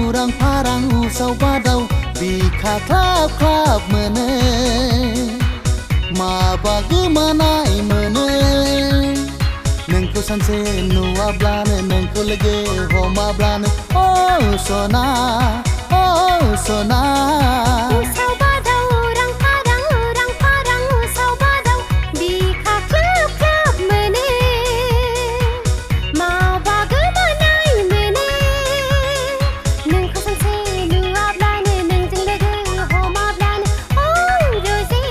urang parang usau badau bika klap klap mene maba gemanai mene nengku sanse nuablane nengku lege homablane oh sona usau badau urang parang usau badau bika klap klap mene maba gemanai mene nengku sanse nuablane nengjeng lege homablane oh rozi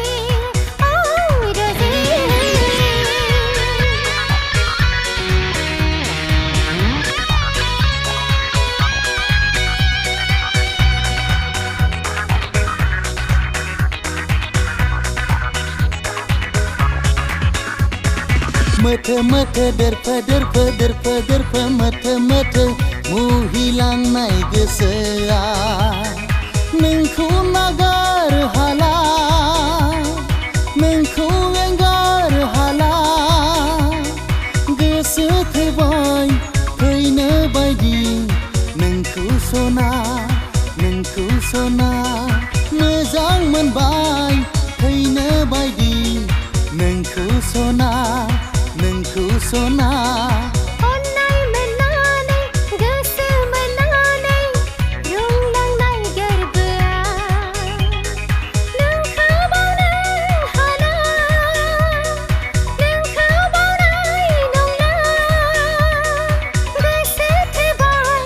Mete derpe mete mu hilang nai gesea nengku nagar hala nengku enggar hala gese tebai kaine baidi nengku sona mezang menbai kaine baidi nengku sona Onai menanai, gese menanai, runglang nai gerbea. Neng kau bau nai hala, neng kau bau nai nongla. Gese tebai,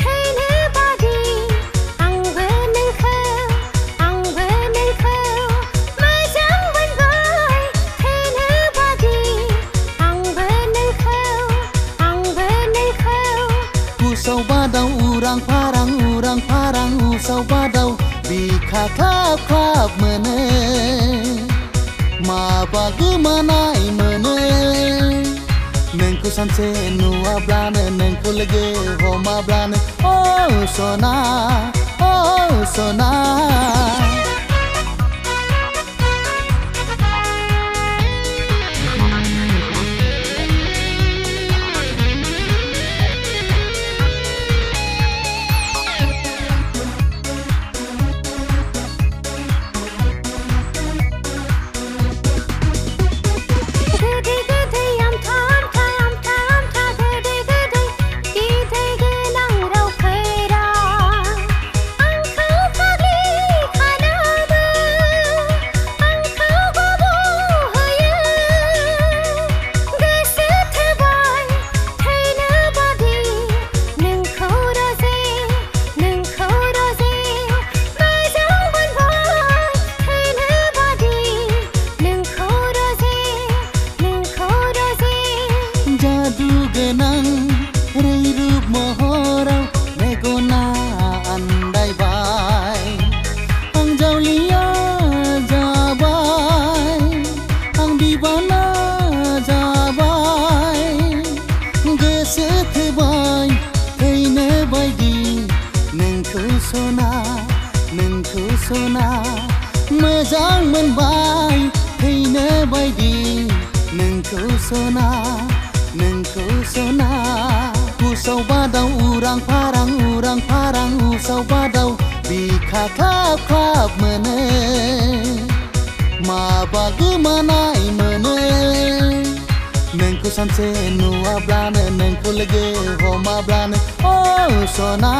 kaine badi, ang beneng kau, majang benbai, kaine badi. Usau badau urang parang usau badau bika klap klap mene maba gemanai mene nengku sanse nuablane nengku lege homablane oh sona Jadu genang reirup mohorau megona andai bai ang jaulia jabai ang dibana jabai gese tebai kaine baidi nengku sona mezang menbai kaine baidi nengku sona usau badau urang parang usau badau bika klap klap mene maba gemanai mene nengku sanse nuablane nengku lege homablane oh sona